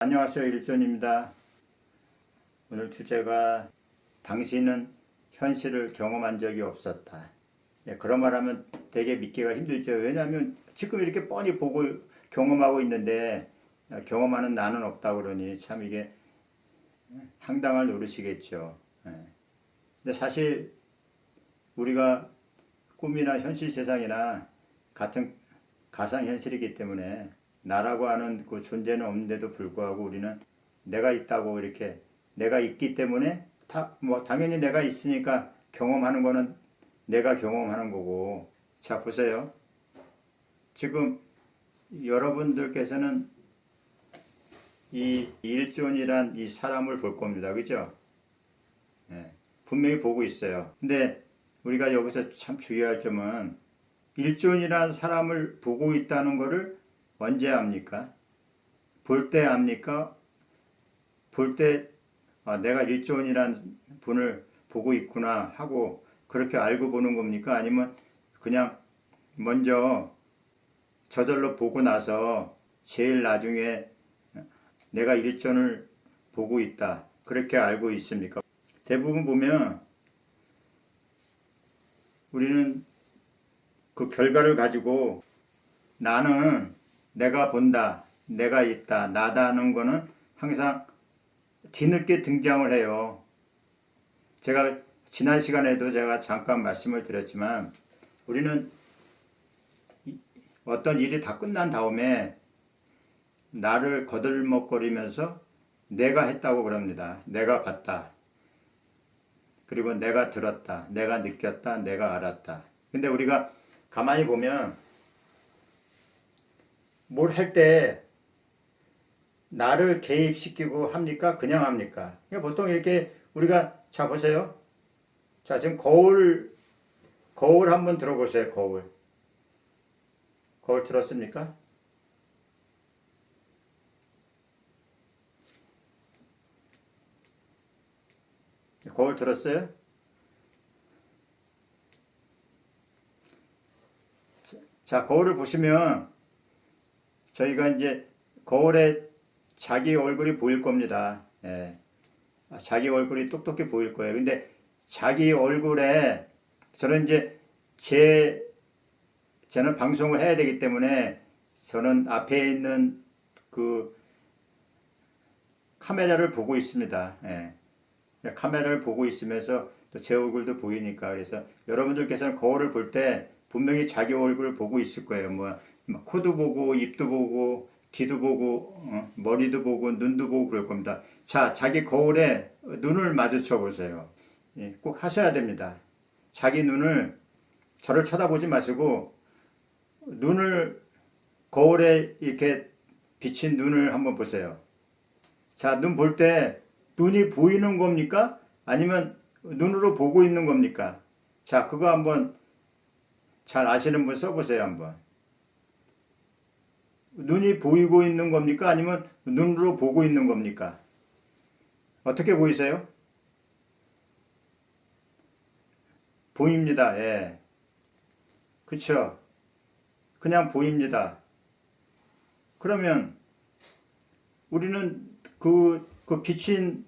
안녕하세요. 일존입니다. 오늘 주제가 당신은 현실을 경험한 적이 없었다. 그런 말 하면 되게 믿기가 힘들죠. 왜냐하면 지금 이렇게 뻔히 보고 경험하고 있는데 경험하는 나는 없다 그러니 참 이게 황당할 노릇이겠죠. 근데 사실 우리가 꿈이나 현실 세상이나 같은 가상현실이기 때문에 나라고 하는 그 존재는 없는데도 불구하고 우리는 내가 있다고 이렇게 내가 있기 때문에 당연히 내가 있으니까 경험하는 거는 내가 경험하는 거고. 자, 보세요. 지금 여러분들께서는 이 일존이란 이 사람을 볼 겁니다. 그죠? 분명히 보고 있어요. 근데 우리가 여기서 참 주의할 점은 일존이란 사람을 보고 있다는 것을 언제 압니까? 볼 때 압니까? 볼 때 내가 일존이란 분을 보고 있구나 하고 그렇게 알고 보는 겁니까? 아니면 그냥 먼저 저절로 보고 나서 제일 나중에 내가 일존을 보고 있다 그렇게 알고 있습니까? 대부분 보면 우리는 그 결과를 가지고 나는 내가 본다, 내가 있다, 나다는 거는 항상 뒤늦게 등장을 해요. 제가 지난 시간에도 제가 잠깐 말씀을 드렸지만 우리는 어떤 일이 다 끝난 다음에 나를 거들먹거리면서 내가 했다고 그럽니다. 내가 봤다. 그리고 내가 들었다. 내가 느꼈다. 내가 알았다. 근데 우리가 가만히 보면 뭘 할 때 나를 개입시키고 합니까? 그냥 합니까? 그러니까 보통 이렇게 우리가 자 보세요. 자 지금 거울 한번 들어보세요. 거울 들었습니까? 거울 들었어요? 자 거울을 보시면 저희가 이제 거울에 자기 얼굴이 보일 겁니다. 자기 얼굴이 똑똑히 보일 거예요. 근데 자기 얼굴에 저는 이제 저는 방송을 해야 되기 때문에 저는 앞에 있는 그 카메라를 보고 있습니다. 카메라를 보고 있으면서 또 제 얼굴도 보이니까. 그래서 여러분들께서는 거울을 볼 때 분명히 자기 얼굴을 보고 있을 거예요. 뭐 코도 보고 입도 보고 귀도 보고 머리도 보고 눈도 보고 그럴 겁니다. 자, 자기 거울에 눈을 마주쳐 보세요. 꼭 하셔야 됩니다. 자기 눈을 저를 쳐다보지 마시고 눈을 거울에 이렇게 비친 눈을 한번 보세요. 자, 눈 볼 때 눈이 보이는 겁니까? 아니면 눈으로 보고 있는 겁니까? 자, 그거 한번 잘 아시는 분 써보세요. 한번. 눈이 보이고 있는 겁니까? 아니면 눈으로 보고 있는 겁니까? 어떻게 보이세요? 보입니다. 그쵸? 그냥 보입니다. 그러면 우리는 그 비친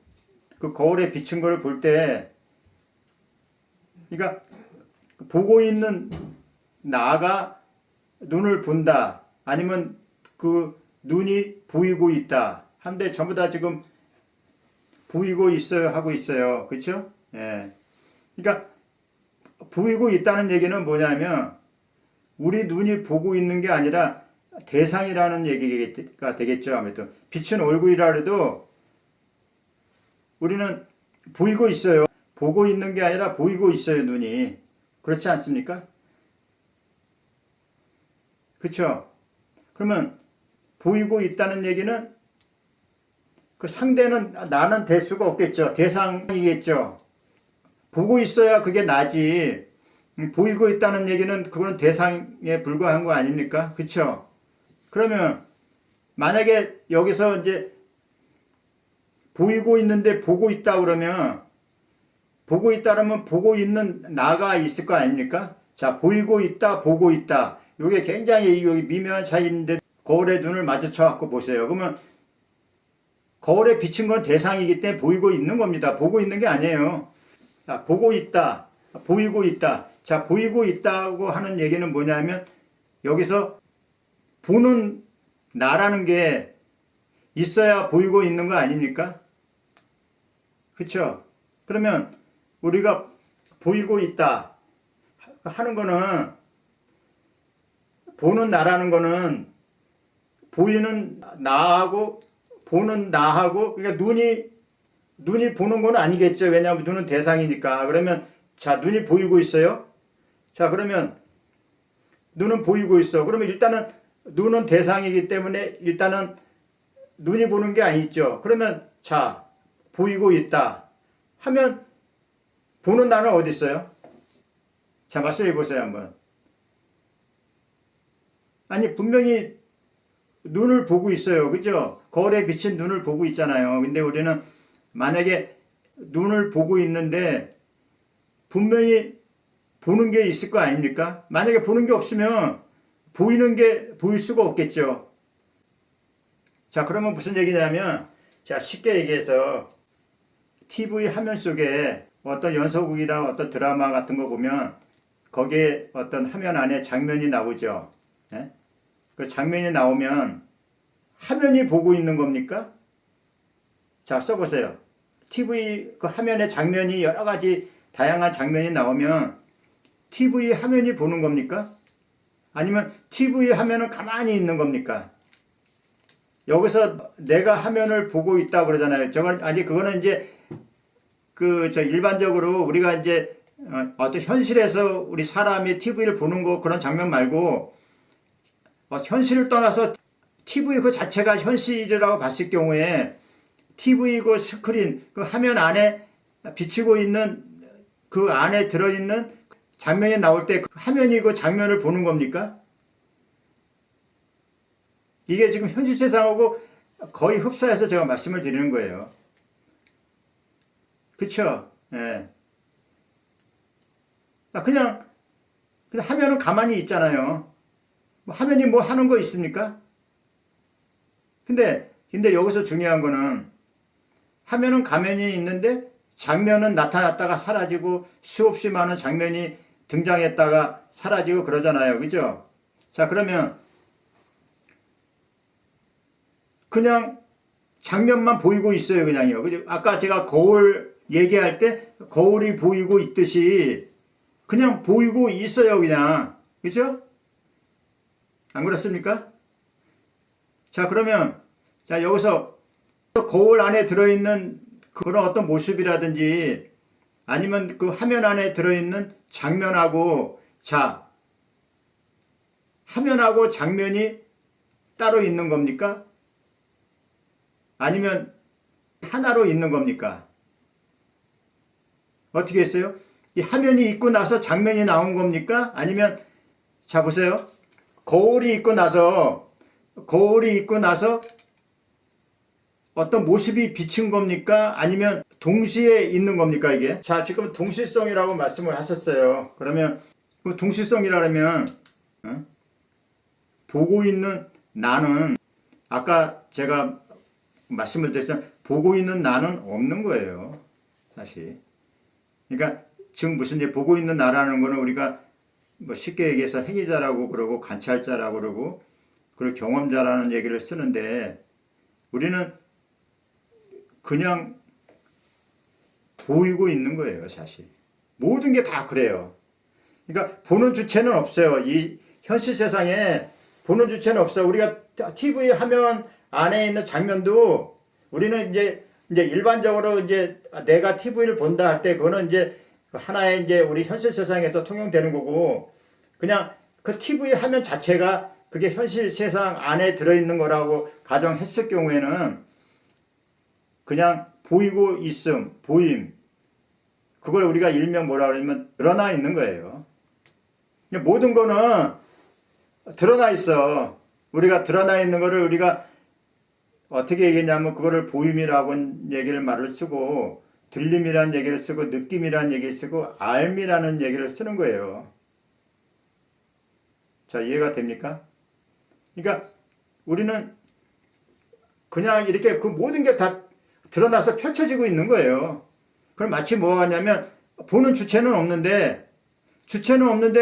그 거울에 비친 걸 볼 때, 그러니까 보고 있는 나가 눈을 본다. 아니면 그 눈이 보이고 있다. 한데 전부 다 지금 보이고 있어요 하고 있어요. 그렇죠? 그러니까 보이고 있다는 얘기는 뭐냐면 우리 눈이 보고 있는 게 아니라 대상이라는 얘기가 되겠죠. 아무튼 비친 얼굴이라 해도 우리는 보이고 있어요. 보고 있는 게 아니라 보이고 있어요. 눈이. 그렇지 않습니까? 그렇죠? 그러면 보이고 있다는 얘기는 그 상대는 나는 될 수가 없겠죠. 대상이겠죠. 보고 있어야 그게 나지. 보이고 있다는 얘기는 그거는 대상에 불과한 거 아닙니까? 그렇죠? 그러면 만약에 여기서 이제 보이고 있는데 보고 있다 그러면 보고 있다라면 보고 있는 나가 있을 거 아닙니까? 자, 보이고 있다, 보고 있다. 이게 굉장히 여기 미묘한 차이인데 거울에 눈을 마주쳐 갖고 보세요. 그러면 거울에 비친 건 대상이기 때문에 보이고 있는 겁니다. 보고 있는 게 아니에요. 자, 보고 있다. 보이고 있다. 자, 보이고 있다고 하는 얘기는 뭐냐면 여기서 보는 나라는 게 있어야 보이고 있는 거 아닙니까? 그렇죠? 그러면 우리가 보이고 있다 하는 거는 보는 나라는 거는 보이는 나하고 보는 나하고 그러니까 눈이 보는 건 아니겠죠. 왜냐하면 눈은 대상이니까. 그러면 자, 눈이 보이고 있어요. 자, 그러면 눈은 보이고 있어. 그러면 일단은 눈은 대상이기 때문에 일단은 눈이 보는 게 아니죠. 그러면 자, 보이고 있다 하면 보는 나는 어디 있어요? 자, 말씀해 보세요 한번. 아니 분명히 눈을 보고 있어요. 그죠? 거울에 비친 눈을 보고 있잖아요. 근데 우리는 만약에 눈을 보고 있는데 분명히 보는 게 있을 거 아닙니까? 만약에 보는 게 없으면 보이는 게 보일 수가 없겠죠. 자, 그러면 무슨 얘기냐면 자, 쉽게 얘기해서 TV 화면 속에 어떤 연속극이나 어떤 드라마 같은 거 보면 거기에 어떤 화면 안에 장면이 나오죠. 예? 그 장면이 나오면 화면이 보고 있는 겁니까? 자, 써보세요. TV 그 화면에 장면이 여러 가지 다양한 장면이 나오면 TV 화면이 보는 겁니까? 아니면 TV 화면은 가만히 있는 겁니까? 여기서 내가 화면을 보고 있다고 그러잖아요. 저건 아니 그거는 이제 일반적으로 우리가 이제 어떤 현실에서 우리 사람이 TV를 보는 거 그런 장면 말고 현실을 떠나서 TV 그 자체가 현실이라고 봤을 경우에 TV 그 스크린 그 화면 안에 비치고 있는 그 안에 들어있는 장면이 나올 때 그 화면이 그 장면을 보는 겁니까? 이게 지금 현실 세상하고 거의 흡사해서 제가 말씀을 드리는 거예요. 그쵸? 예. 그냥 화면은 가만히 있잖아요. 화면이 뭐 하는 거 있습니까? 근데 여기서 중요한 거는 화면은 가만히 있는데 장면은 나타났다가 사라지고 수없이 많은 장면이 등장했다가 사라지고 그러잖아요. 그죠? 자, 그러면 그냥 장면만 보이고 있어요. 그냥요. 그죠? 아까 제가 거울 얘기할 때 거울이 보이고 있듯이 그냥 보이고 있어요. 그냥. 그죠? 안 그렇습니까? 자, 그러면 자, 여기서 거울 안에 들어있는 그런 어떤 모습이라든지 아니면 그 화면 안에 들어있는 장면하고 자, 화면하고 장면이 따로 있는 겁니까? 아니면 하나로 있는 겁니까? 어떻게 했어요? 이 화면이 있고 나서 장면이 나온 겁니까? 아니면 자 보세요. 거울이 있고 나서 어떤 모습이 비친 겁니까? 아니면 동시에 있는 겁니까 이게? 자, 지금 동시성이라고 말씀을 하셨어요. 그러면 그 동시성이라면 보고 있는 나는 아까 제가 말씀을 드렸지만 보고 있는 나는 없는 거예요. 사실. 그러니까 지금 무슨 이제 보고 있는 나라는 거는 우리가 뭐 쉽게 얘기해서 행위자라고 그러고 관찰자라고 그러고 그리고 경험자라는 얘기를 쓰는데 우리는 그냥 보이고 있는 거예요, 사실. 모든 게 다 그래요. 그러니까 보는 주체는 없어요. 이 현실 세상에 보는 주체는 없어요. 우리가 TV 화면 안에 있는 장면도 우리는 이제 일반적으로 이제 내가 TV를 본다 할 때 그거는 이제 하나의 이제 우리 현실 세상에서 통용되는 거고 그냥 그 TV 화면 자체가 그게 현실 세상 안에 들어있는 거라고 가정했을 경우에는 그냥 보이고 있음, 보임. 그걸 우리가 일명 뭐라 그러면 드러나 있는 거예요. 모든 거는 드러나 있어. 우리가 드러나 있는 거를 우리가 어떻게 얘기했냐면 그거를 보임이라고 얘기를 말을 쓰고 들림이라는 얘기를 쓰고 느낌이라는 얘기를 쓰고 알미라는 얘기를 쓰는 거예요. 자, 이해가 됩니까? 그러니까 우리는 그냥 이렇게 그 모든 게 다 드러나서 펼쳐지고 있는 거예요. 그럼 마치 뭐가 같냐면 보는 주체는 없는데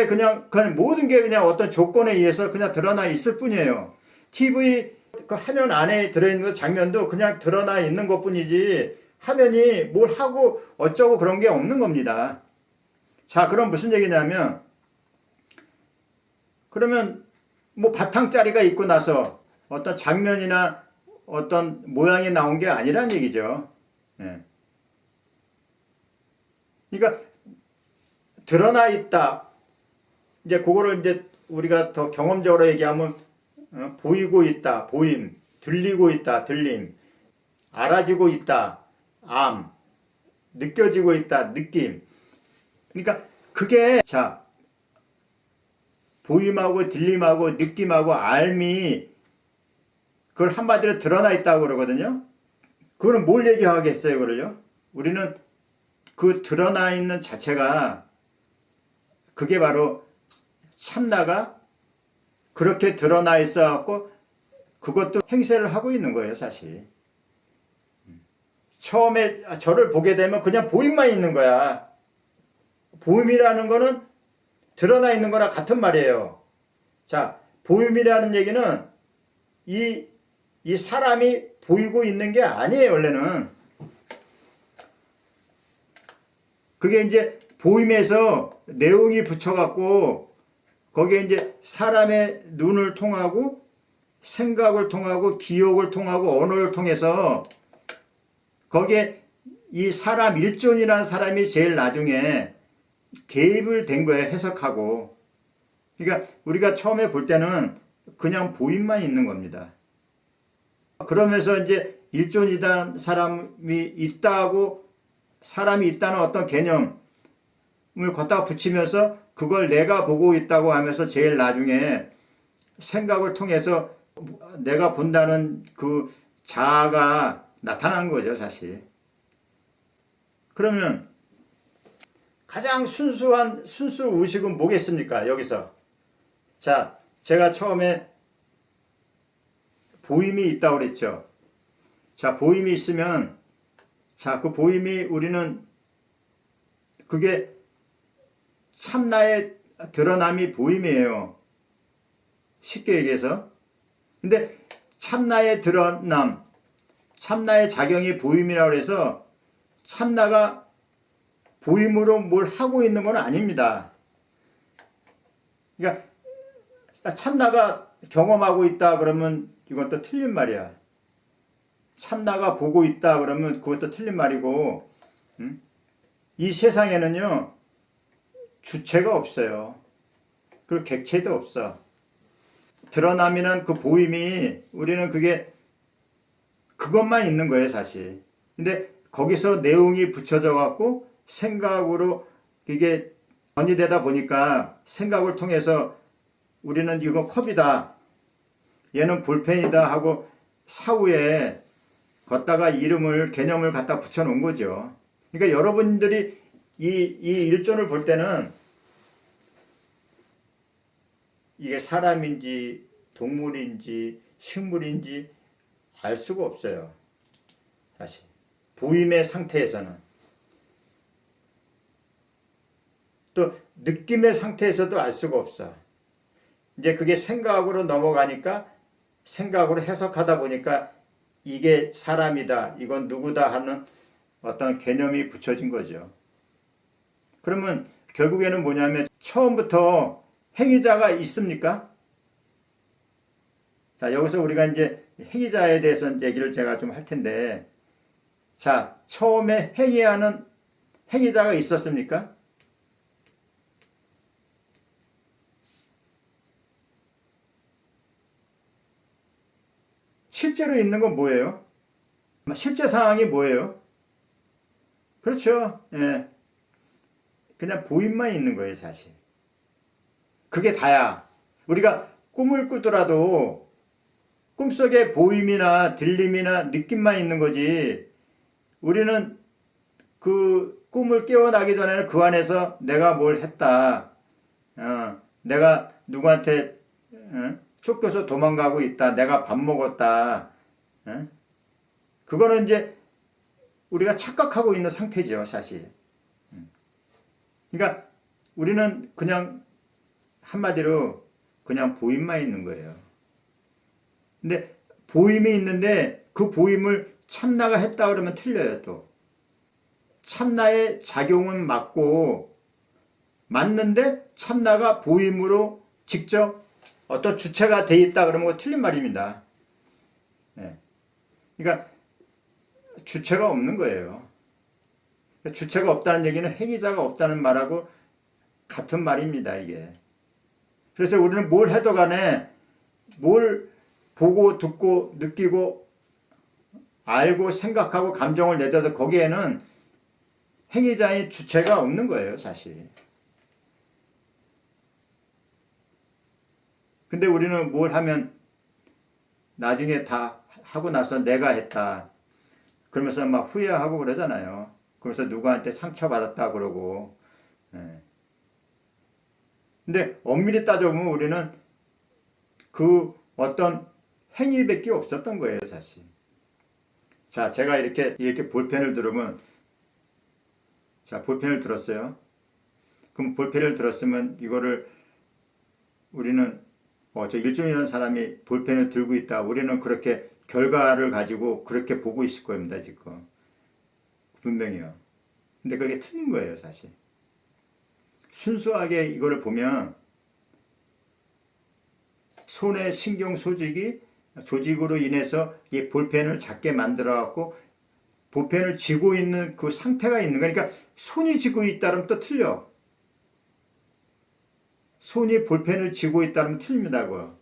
그냥 모든 게 그냥 어떤 조건에 의해서 그냥 드러나 있을 뿐이에요. TV 그 화면 안에 들어있는 장면도 그냥 드러나 있는 것 뿐이지 화면이 뭘 하고 어쩌고 그런 게 없는 겁니다. 자, 그럼 무슨 얘기냐면 그러면 뭐 바탕자리가 있고 나서 어떤 장면이나 어떤 모양이 나온 게 아니란 얘기죠. 예. 그러니까 드러나 있다. 이제 그거를 이제 우리가 더 경험적으로 얘기하면 보이고 있다. 보임. 들리고 있다. 들림. 알아지고 있다. 암. 느껴지고 있다. 느낌. 그러니까 그게 자 보임하고 들림하고 느낌하고 알미 그걸 한마디로 드러나 있다고 그러거든요. 그거는 뭘 얘기하겠어요, 그걸요? 우리는 그 드러나 있는 자체가 그게 바로 참나가 그렇게 드러나 있어 갖고 그것도 행세를 하고 있는 거예요, 사실. 처음에 저를 보게 되면 그냥 보임만 있는 거야. 보임이라는 거는 드러나 있는 거랑 같은 말이에요. 자, 보임이라는 얘기는 이 사람이 보이고 있는 게 아니에요, 원래는. 그게 이제 보임에서 내용이 붙여갖고 거기에 이제 사람의 눈을 통하고 생각을 통하고 기억을 통하고 언어를 통해서 거기에 이 사람 일존이라는 사람이 제일 나중에 개입을 된 거예요, 해석하고. 그러니까 우리가 처음에 볼 때는 그냥 보임만 있는 겁니다. 그러면서 이제 일존이다 사람이 있다고 사람이 있다는 어떤 개념을 갖다가 붙이면서 그걸 내가 보고 있다고 하면서 제일 나중에 생각을 통해서 내가 본다는 그 자아가 나타난 거죠, 사실. 그러면 가장 순수 의식은 뭐겠습니까, 여기서? 자, 제가 처음에 보임이 있다고 그랬죠. 자, 보임이 있으면, 자, 그 보임이 우리는 그게 참나의 드러남이 보임이에요. 쉽게 얘기해서. 근데 참나의 드러남, 참나의 작용이 보임이라고 해서 참나가 보임으로 뭘 하고 있는 건 아닙니다. 그러니까 참나가 경험하고 있다 그러면 이건 또 틀린 말이야. 참나가 보고 있다 그러면 그것도 틀린 말이고, 이 세상에는요 주체가 없어요. 그리고 객체도 없어. 드러남이란 그 보임이 우리는 그게 그것만 있는 거예요, 사실. 근데 거기서 내용이 붙여져 갖고 생각으로 이게 전이되다 보니까 생각을 통해서 우리는 이거 컵이다, 얘는 볼펜이다 하고 사후에 걷다가 개념을 갖다 붙여놓은 거죠. 그러니까 여러분들이 이 일존을 볼 때는 이게 사람인지 동물인지 식물인지 알 수가 없어요, 사실. 보임의 상태에서는. 또 느낌의 상태에서도 알 수가 없어. 이제 그게 생각으로 넘어가니까 생각으로 해석하다 보니까 이게 사람이다, 이건 누구다 하는 어떤 개념이 붙여진 거죠. 그러면 결국에는 뭐냐면 처음부터 행위자가 있습니까? 자, 여기서 우리가 이제 행위자에 대해서 얘기를 제가 좀 할 텐데, 자, 처음에 행위하는 행위자가 있었습니까? 실제로 있는 건 뭐예요? 실제 상황이 뭐예요? 그렇죠. 예. 그냥 보임만 있는 거예요, 사실. 그게 다야. 우리가 꿈을 꾸더라도 꿈속에 보임이나 들림이나 느낌만 있는 거지. 우리는 그 꿈을 깨어나기 전에는 그 안에서 내가 뭘 했다, 내가 누구한테 쫓겨서 도망가고 있다, 내가 밥 먹었다, 그거는 이제 우리가 착각하고 있는 상태죠, 사실. 그러니까 우리는 그냥 한마디로 그냥 보임만 있는 거예요. 근데 보임이 있는데 그 보임을 참나가 했다 그러면 틀려요, 또. 참나의 작용은 맞고 맞는데 참나가 보임으로 직접 어떤 주체가 돼 있다 그러면 그거 틀린 말입니다. 예. 그러니까 주체가 없는 거예요. 주체가 없다는 얘기는 행위자가 없다는 말하고 같은 말입니다, 이게. 그래서 우리는 뭘 해도 간에 뭘 보고 듣고 느끼고 알고 생각하고 감정을 내둬도 거기에는 행위자의 주체가 없는 거예요, 사실. 근데 우리는 뭘 하면 나중에 다 하고 나서 내가 했다. 그러면서 막 후회하고 그러잖아요. 그러면서 누구한테 상처받았다 그러고. 예. 근데 엄밀히 따져보면 우리는 그 어떤 행위밖에 없었던 거예요, 사실. 자, 제가 이렇게 볼펜을 들으면, 자, 볼펜을 들었어요. 그럼 볼펜을 들었으면 이거를 우리는 저 일종이라는 사람이 볼펜을 들고 있다. 우리는 그렇게 결과를 가지고 그렇게 보고 있을 겁니다, 지금. 분명히요. 근데 그게 틀린 거예요, 사실. 순수하게 이거를 보면 손의 신경 조직으로 인해서 이 볼펜을 작게 만들어 갖고 볼펜을 쥐고 있는 그 상태가 있는 거예요. 그러니까 손이 쥐고 있다면 또 틀려. 손이 볼펜을 쥐고 있다면 틀립니다. 그거.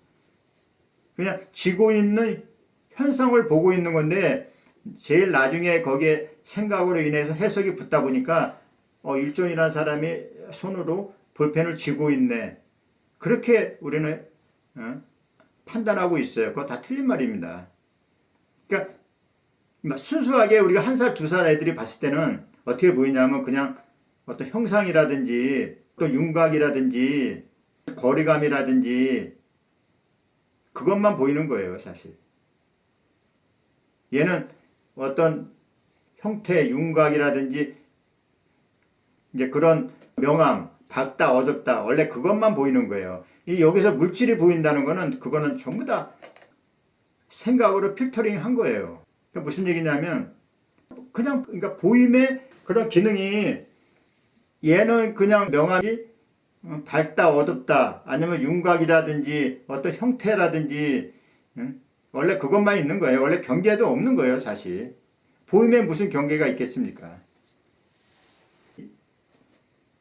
그냥 쥐고 있는 현상을 보고 있는 건데 제일 나중에 거기에 생각으로 인해서 해석이 붙다 보니까 일종이라는 사람이 손으로 볼펜을 쥐고 있네. 그렇게 우리는 판단하고 있어요. 그거 다 틀린 말입니다. 그러니까 순수하게 우리가 1살, 2살 애들이 봤을 때는 어떻게 보이냐면 그냥 어떤 형상이라든지 또 윤곽이라든지 거리감이라든지 그것만 보이는 거예요, 사실. 얘는 어떤 형태, 윤곽이라든지 이제 그런 명암, 밝다, 어둡다, 원래 그것만 보이는 거예요. 여기서 물질이 보인다는 거는 그거는 전부 다 생각으로 필터링 한 거예요. 그러니까 무슨 얘기냐면 그냥 그러니까 보임의 그런 기능이 얘는 그냥 명암이 밝다, 어둡다, 아니면 윤곽이라든지 어떤 형태라든지 원래 그것만 있는 거예요. 원래 경계도 없는 거예요, 사실. 보임에 무슨 경계가 있겠습니까?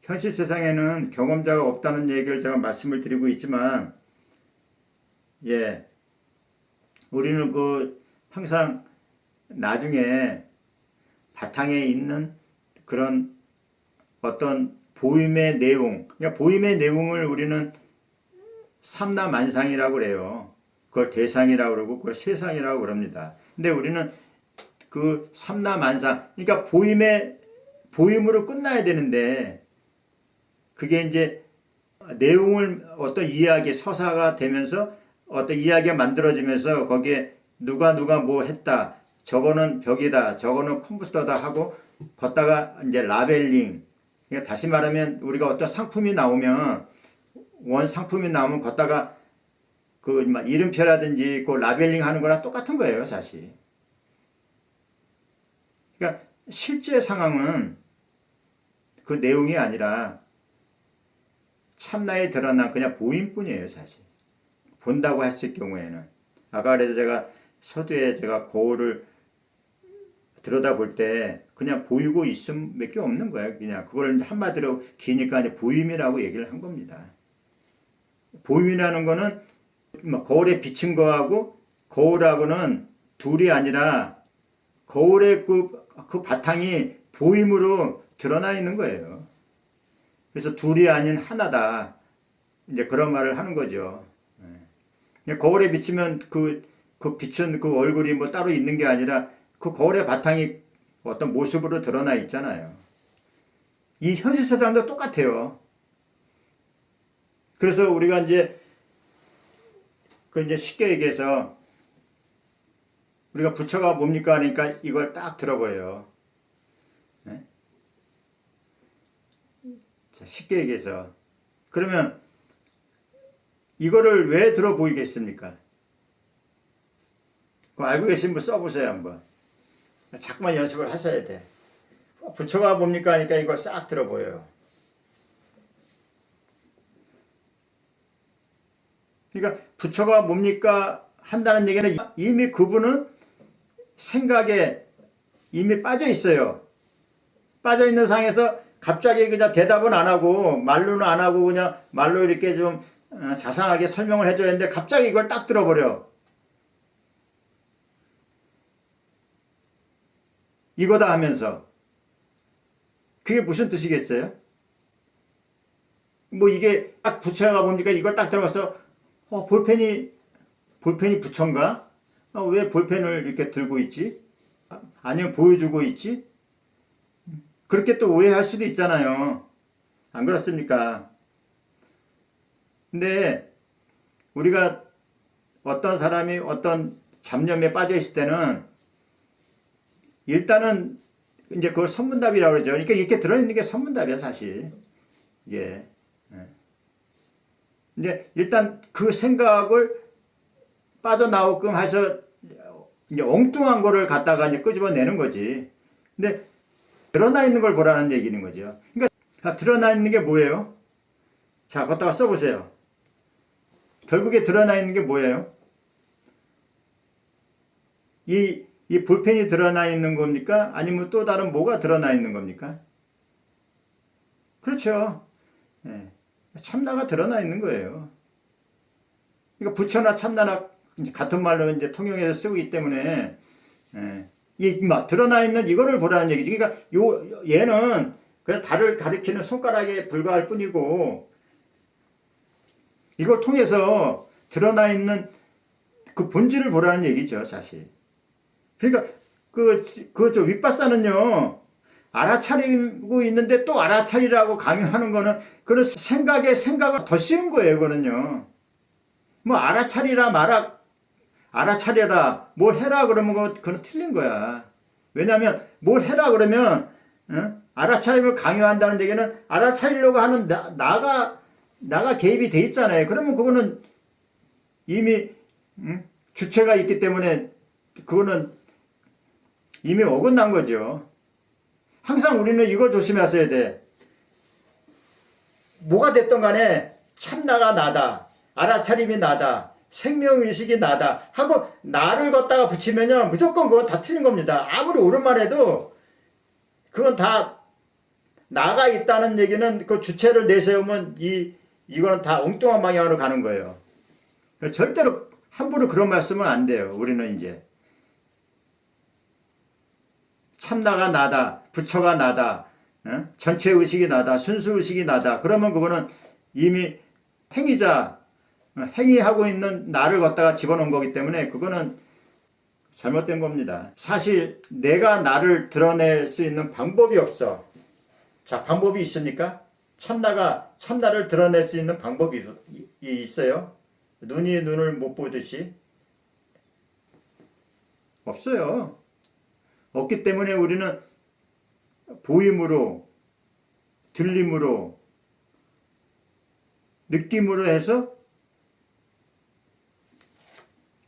현실 세상에는 경험자가 없다는 얘기를 제가 말씀을 드리고 있지만, 예, 우리는 항상 나중에 바탕에 있는 그런 어떤 보임의 내용, 그러니까 보임의 내용을 우리는 삼라만상이라고 그래요. 그걸 대상이라고 그러고, 그걸 세상이라고 그럽니다. 근데 우리는 그 삼라만상, 그러니까 보임으로 끝나야 되는데, 그게 이제 내용을 어떤 이야기, 서사가 되면서 어떤 이야기가 만들어지면서 거기에 누가 뭐 했다, 저거는 벽이다, 저거는 컴퓨터다 하고 걷다가 이제 라벨링, 그러니까 다시 말하면 우리가 어떤 상품이 나오면 원 상품이 나오면 걷다가 그 이름표라든지 그 라벨링 하는 거랑 똑같은 거예요, 사실. 그러니까 실제 상황은 그 내용이 아니라 참나에 드러난 그냥 보임뿐이에요, 사실. 본다고 했을 경우에는. 아까 그래서 제가 서두에 제가 거울을 들여다볼 때 그냥 보이고 있음 몇 개 없는 거예요. 그냥 그걸 한마디로 기니까 이제 보임이라고 얘기를 한 겁니다. 보임이라는 거는 거울에 비친 거하고 거울하고는 둘이 아니라 거울의 그 바탕이 보임으로 드러나 있는 거예요. 그래서 둘이 아닌 하나다. 이제 그런 말을 하는 거죠. 거울에 비치면 그 비친 그 얼굴이 뭐 따로 있는 게 아니라 그 거울의 바탕이 어떤 모습으로 드러나 있잖아요. 이 현실 세상도 똑같아요. 그래서 우리가 이제 쉽게 얘기해서 우리가 부처가 뭡니까 하니까 이걸 딱 들어보여요. 네? 자, 쉽게 얘기해서 그러면 이거를 왜 들어 보이겠습니까? 그거 알고 계신 분 써보세요 한번. 자꾸만 연습을 하셔야 돼. 부처가 뭡니까 하니까 이걸 싹 들어 보여요. 그러니까 부처가 뭡니까 한다는 얘기는 이미 그분은 생각에 이미 빠져 있어요. 빠져 있는 상황에서 갑자기 그냥 대답은 안 하고 말로는 안 하고 그냥 말로 이렇게 좀 자상하게 설명을 해줘야 하는데 갑자기 이걸 딱 들어버려. 이거다 하면서 그게 무슨 뜻이겠어요? 뭐 이게 딱 부처가 뭡니까 이걸 딱 들어가서 볼펜이 부처인가? 왜 볼펜을 이렇게 들고 있지? 아니면 보여주고 있지? 그렇게 또 오해할 수도 있잖아요. 안 그렇습니까? 근데 우리가 어떤 사람이 어떤 잡념에 빠져 있을 때는 일단은 이제 그걸 선문답이라고 그러죠. 그러니까 이렇게 들어있는 게 선문답이야 사실. 예. 근데 일단 그 생각을 빠져나오게끔 해서 이제 엉뚱한 거를 갖다가 이제 끄집어내는 거지. 근데 드러나 있는 걸 보라는 얘기는 거죠. 그러니까 드러나 있는 게 뭐예요? 자, 걷다가 써보세요. 결국에 드러나 있는 게 뭐예요? 이 볼펜이 드러나 있는 겁니까? 아니면 또 다른 뭐가 드러나 있는 겁니까? 그렇죠. 예. 참나가 드러나 있는 거예요. 그러니까 부처나 참나나 같은 말로 이제 통용해서 쓰기 때문에 드러나 있는 이거를 보라는 얘기지. 그러니까 얘는 그냥 달을 가리키는 손가락에 불과할 뿐이고 이걸 통해서 드러나 있는 그 본질을 보라는 얘기죠, 사실. 그러니까 저 윗바사는요 알아차리고 있는데 또 알아차리라고 강요하는 거는 그런 생각을 더 씌운 거예요, 그거는요. 뭐 알아차려라 뭘 해라 그러면 그건 틀린 거야. 왜냐하면 뭘 해라 그러면 알아차림을 강요한다는 얘기는 알아차리려고 하는 나가 개입이 돼 있잖아요. 그러면 그거는 이미 주체가 있기 때문에 그거는 이미 어긋난 거죠. 항상 우리는 이걸 조심하셔야 돼. 뭐가 됐든 간에 참나가 나다. 알아차림이 나다. 생명의식이 나다. 하고 나를 갖다가 붙이면요. 무조건 그건 다 틀린 겁니다. 아무리 옳은 말 해도 그건 다 나가 있다는 얘기는 그 주체를 내세우면 이거는 다 엉뚱한 방향으로 가는 거예요. 절대로 함부로 그런 말씀은 안 돼요. 우리는 이제. 참나가 나다. 부처가 나다. 전체 의식이 나다. 순수 의식이 나다. 그러면 그거는 이미 행위하고 있는 나를 갖다가 집어넣은 거기 때문에 그거는 잘못된 겁니다. 사실 내가 나를 드러낼 수 있는 방법이 없어. 자, 방법이 있습니까? 참나를 드러낼 수 있는 방법이 있어요? 눈이 눈을 못 보듯이? 없어요. 없기 때문에 우리는 보임으로, 들림으로, 느낌으로 해서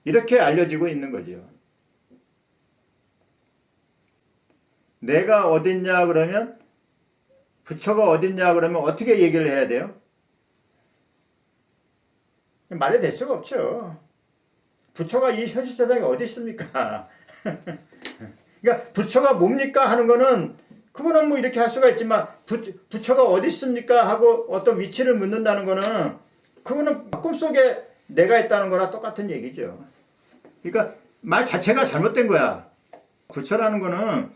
이렇게 알려지고 있는 거죠. 내가 어딨냐 그러면 부처가 어딨냐 그러면 어떻게 얘기를 해야 돼요? 말이 될 수가 없죠. 부처가 이 현실 세상에 어디 있습니까? 그러니까 부처가 뭡니까 하는 거는 그거는 뭐 이렇게 할 수가 있지만 부처가 어디 있습니까 하고 어떤 위치를 묻는다는 거는 그거는 꿈속에 내가 있다는 거랑 똑같은 얘기죠. 그러니까 말 자체가 잘못된 거야. 부처라는 거는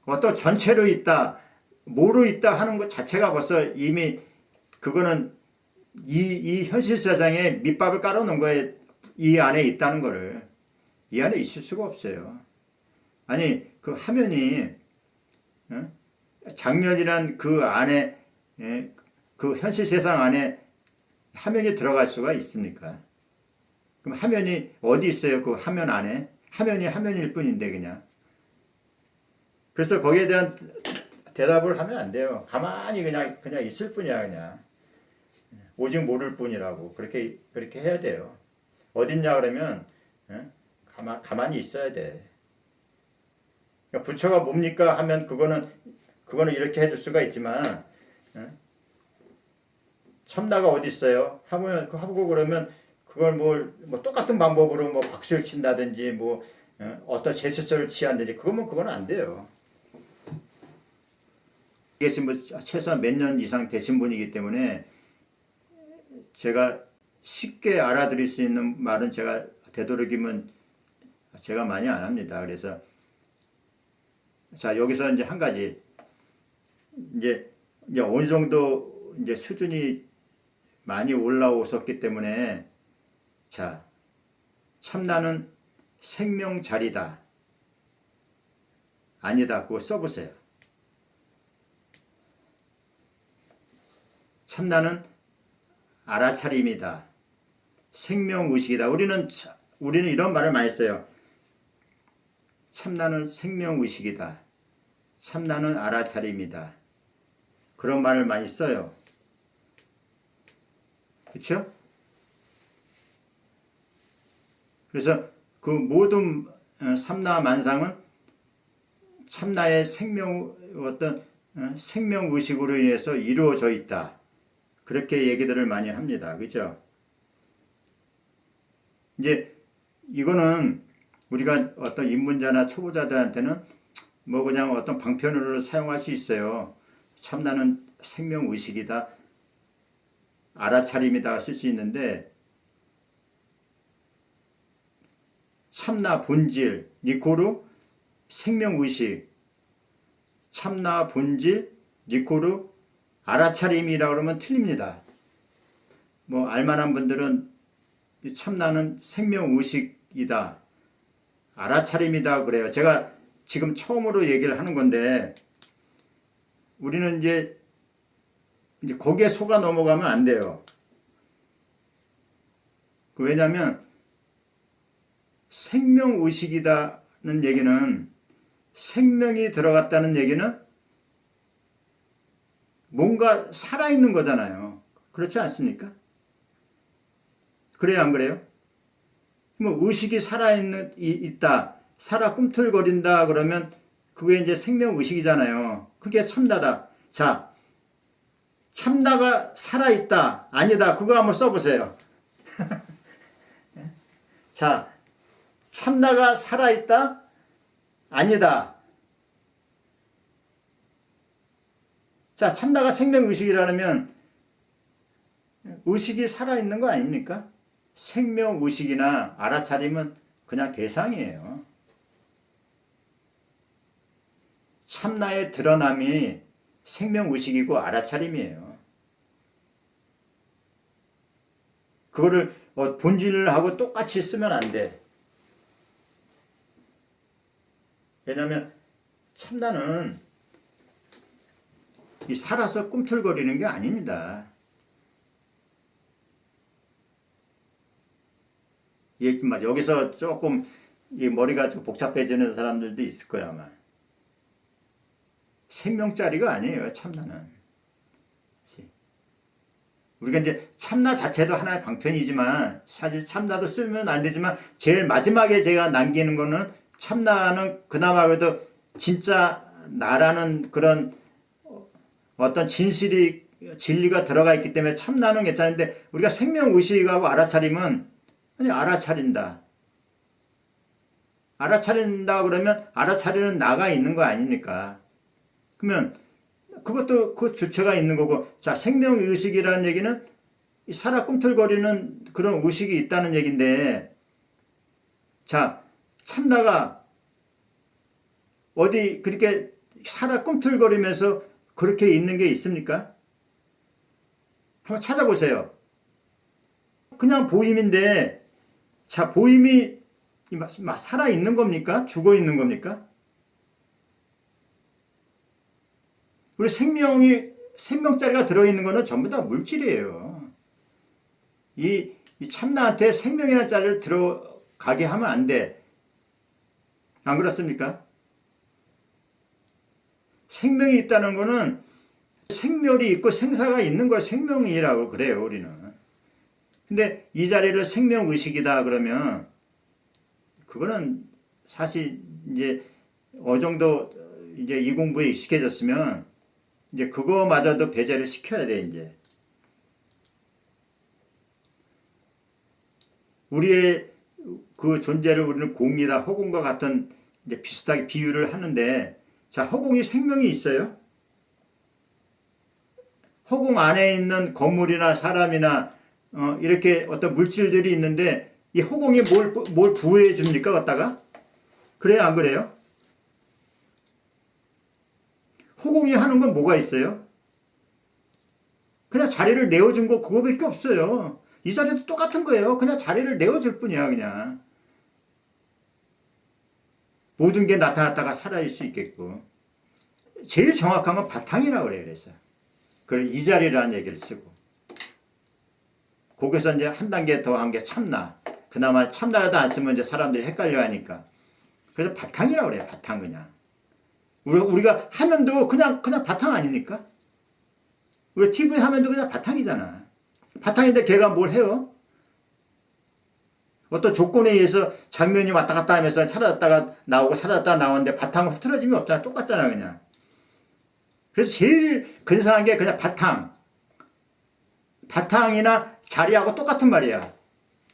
어떤 전체로 있다, 뭐로 있다 하는 것 자체가 벌써 이미 그거는 이 현실 세상에 밑밥을 깔아놓은 거에 이 안에 있다는 거를. 이 안에 있을 수가 없어요. 아니 그 화면이 장면이란 그 안에 그 현실 세상 안에 화면이 들어갈 수가 있습니까? 그럼 화면이 어디 있어요? 그 화면 안에? 화면일 뿐인데 그냥. 그래서 거기에 대한 대답을 하면 안 돼요. 가만히 그냥 있을 뿐이야 그냥. 오직 모를 뿐이라고 그렇게 해야 돼요. 어딨냐 그러면 가만히 있어야 돼. 그러니까 부처가 뭡니까 하면 그거는 이렇게 해줄 수가 있지만 참나가 어디 있어요? 하고 그러면 그걸 뭐 똑같은 방법으로 뭐 박수를 친다든지 뭐 어떤 제스처를 취한다든지 그거는 안 돼요. 이게 뭐 최소한 몇 년 이상 되신 분이기 때문에 제가 쉽게 알아들을 수 있는 말은 제가 되도록이면 제가 많이 안 합니다. 그래서 자 여기서 이제 한 가지 이제 어느 정도 이제 수준이 많이 올라오셨기 때문에 자 참나는 생명자리다 아니다 그거 써보세요. 참나는 알아차림이다. 생명의식이다. 우리는 이런 말을 많이 써요. 참나는 생명의식이다. 참나는 알아차림이다. 그런 말을 많이 써요. 그렇죠? 그래서 그 모든 삼라만상은 참나의 생명의식으로 인해서 이루어져 있다. 그렇게 얘기들을 많이 합니다. 그죠? 이제 이거는 우리가 어떤 입문자나 초보자들한테는 뭐 그냥 어떤 방편으로 사용할 수 있어요. 참나는 생명의식이다. 알아차림이다 쓸 수 있는데 참나 본질 니코르 생명의식 참나 본질 니코르 알아차림이라 그러면 틀립니다. 뭐 알만한 분들은 참나는 생명의식이다. 알아차림이다 그래요. 제가 지금 처음으로 얘기를 하는 건데 우리는 이제 거기에 속아 넘어가면 안 돼요. 왜냐하면 생명의식이다는 얘기는 생명이 들어갔다는 얘기는 뭔가 살아있는 거잖아요. 그렇지 않습니까? 그래요, 안 그래요? 뭐 의식이 있다, 살아 꿈틀거린다 그러면 그게 이제 생명의식이잖아요. 그게 참나다. 자, 참나가 살아있다, 아니다. 그거 한번 써보세요. 자, 참나가 살아있다, 아니다. 자, 참나가 생명의식이라면 의식이 살아있는 거 아닙니까? 생명의식이나 알아차림은 그냥 대상이에요. 참나의 드러남이 생명의식이고 알아차림이에요. 그거를 본질하고 똑같이 쓰면 안 돼. 왜냐하면 참나는 이 살아서 꿈틀거리는 게 아닙니다. 여기서 조금 이 머리가 좀 복잡해지는 사람들도 있을 거야 아마. 생명짜리가 아니에요 참나는. 우리가 이제 참나 자체도 하나의 방편이지만 사실 참나도 쓰면 안 되지만 제일 마지막에 제가 남기는 거는 참나는 그나마 그래도 진짜 나라는 그런 어떤 진리가 들어가 있기 때문에 참나는 괜찮은데 우리가 생명의식하고 알아차림은 아니 알아차린다. 알아차린다 그러면 알아차리는 나가 있는 거 아닙니까? 그러면 그것도 그 주체가 있는 거고 자 생명의식이라는 얘기는 살아 꿈틀거리는 그런 의식이 있다는 얘기인데 자 참나가 어디 그렇게 살아 꿈틀거리면서 그렇게 있는 게 있습니까? 한번 찾아보세요. 그냥 보임인데 자 보임이 살아있는 겁니까? 죽어있는 겁니까? 우리 생명자리가 들어있는 거는 전부 다 물질이에요. 이 참나한테 생명이라는 자리를 들어가게 하면 안 돼. 안 그렇습니까? 생명이 있다는 거는 생멸이 있고 생사가 있는 걸 생명이라고 그래요, 우리는. 근데 이 자리를 생명의식이다 그러면 그거는 사실 이제 어느 정도 이제 이 공부에 익숙해졌으면 이제 그거마저도 배제를 시켜야 돼, 이제. 우리의 그 존재를 우리는 공이다, 허공과 같은 이제 비슷하게 비유를 하는데, 자, 허공이 생명이 있어요? 허공 안에 있는 건물이나 사람이나 이렇게 어떤 물질들이 있는데 이 허공이 뭘 부여해 줍니까? 갖다가? 그래요, 안 그래요? 허공이 하는 건 뭐가 있어요? 그냥 자리를 내어준 거 그거밖에 없어요. 이 자리도 똑같은 거예요. 그냥 자리를 내어줄 뿐이야, 그냥. 모든 게 나타났다가 사라질 수 있겠고. 제일 정확한 건 바탕이라고 그래요, 그래서. 그래, 이 자리라는 얘기를 쓰고. 거기서 이제 한 단계 더 한 게 참나. 그나마 참나라도 안 쓰면 이제 사람들이 헷갈려 하니까. 그래서 바탕이라고 그래요, 바탕 그냥. 우리가 화면도 그냥 바탕 아닙니까? 우리 TV 화면도 그냥 바탕이잖아. 바탕인데 걔가 뭘 해요? 어떤 조건에 의해서 장면이 왔다 갔다 하면서 사라졌다가 나오고 사라졌다가 나오는데 바탕 흐트러짐이 없잖아. 똑같잖아, 그냥. 그래서 제일 근사한 게 그냥 바탕. 바탕이나 자리하고 똑같은 말이야.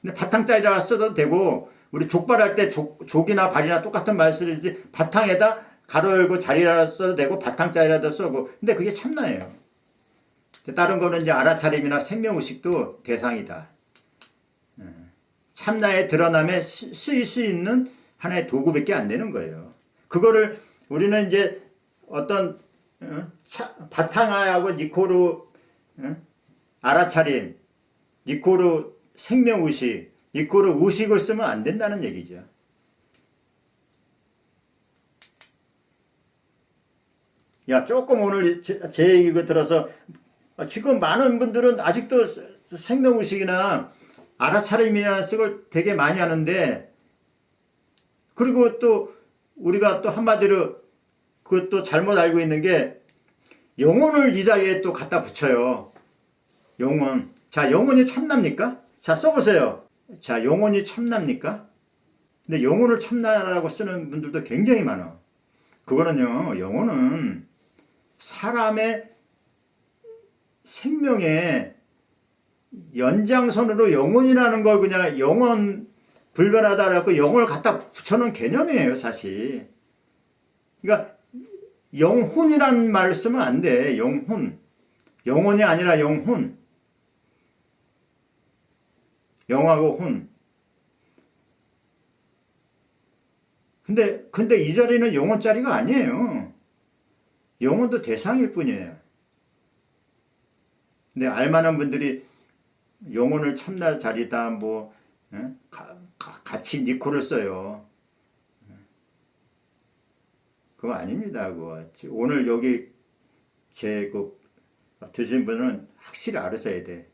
근데 바탕짜리라 써도 되고, 우리 족발할 때 족이나 발이나 똑같은 말 쓰지, 바탕에다 가로 열고 자리라 써도 되고, 바탕짜리라도 쓰고, 근데 그게 참나예요. 다른 거는 이제 알아차림이나 생명의식도 대상이다. 참나의 드러남에 쓰일 수 있는 하나의 도구밖에 안 되는 거예요. 그거를 우리는 이제 어떤 바탕하고 니코르 알아차림, 니코르 생명의식, 니코르 의식을 쓰면 안 된다는 얘기죠. 야, 조금 오늘 제 얘기 들어서 지금 많은 분들은 아직도 생명의식이나 알아차림이라는 쓰고 되게 많이 하는데, 그리고 또 우리가 또 한마디로 그것도 잘못 알고 있는 게 영혼을 이 자리에 또 갖다 붙여요. 영혼. 자, 영혼이 참납니까? 자, 써보세요. 자, 영혼이 참납니까? 근데 영혼을 참나라고 쓰는 분들도 굉장히 많아. 그거는요, 영혼은 사람의 생명의 연장선으로 영혼이라는 걸 그냥 영혼 불변하다라고 영혼을 갖다 붙여놓은 개념이에요, 사실. 그러니까 영혼이라는 말을 쓰면 안 돼. 영혼. 영혼이 아니라 영혼. 영하고 혼. 근데 이 자리는 영혼짜리가 아니에요. 영혼도 대상일 뿐이에요. 근데 알만한 분들이 영혼을 참나 자리다, 뭐, 같이 니코를 써요. 그거 아닙니다, 그거. 오늘 여기 드신 분은 확실히 알으셔야 돼.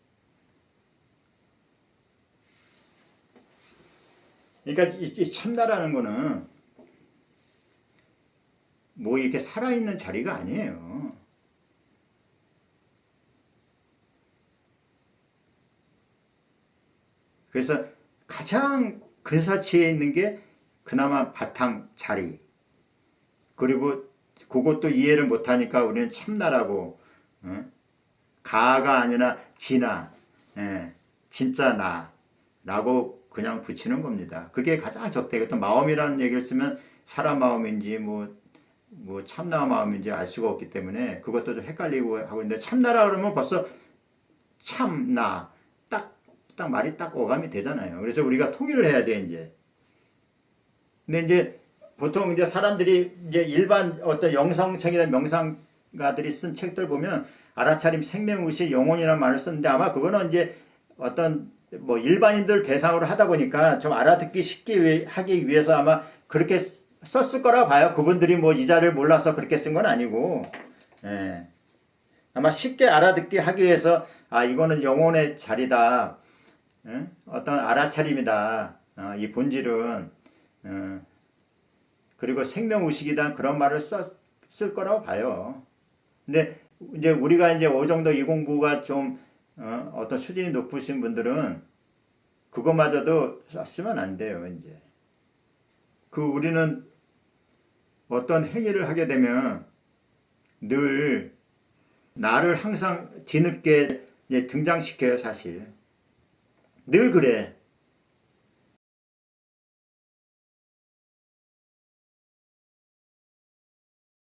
그러니까 이 참나라는 거는 뭐 이렇게 살아있는 자리가 아니에요. 그래서 가장 근사치에 있는 게 그나마 바탕 자리. 그리고 그것도 이해를 못하니까 우리는 참나라고, 가가 아니라 진아, 진짜 나라고 그냥 붙이는 겁니다. 그게 가장 적대가. 또 마음이라는 얘기를 쓰면 사람 마음인지 뭐 참나 마음인지 알 수가 없기 때문에 그것도 좀 헷갈리고 하고 있는데, 참나라 그러면 벌써 참나 딱 말이 딱 어감이 되잖아요. 그래서 우리가 통일을 해야 돼, 이제. 근데 이제 보통 이제 사람들이 이제 일반 어떤 영성책이나 명상가들이 쓴 책들 보면 알아차림, 생명의식, 영혼이라는 말을 쓰는데, 아마 그거는 이제 어떤 뭐 일반인들 대상으로 하다 보니까 좀 알아듣기 쉽게 하기 위해서 아마 그렇게 썼을 거라고 봐요. 그분들이 뭐 이 자를 몰라서 그렇게 쓴 건 아니고, 아마 쉽게 알아듣기 하기 위해서, 아, 이거는 영혼의 자리다, 어떤 알아차림이다, 이 본질은 그리고 생명의식이다 그런 말을 쓸 거라고 봐요. 근데 이제 우리가 이제 어느 정도 이 공부가 좀 어떤 수준이 높으신 분들은 그거마저도 쓰면 안 돼요. 이제 우리는 어떤 행위를 하게 되면 늘 나를 항상 뒤늦게 등장시켜요. 사실 늘 그래.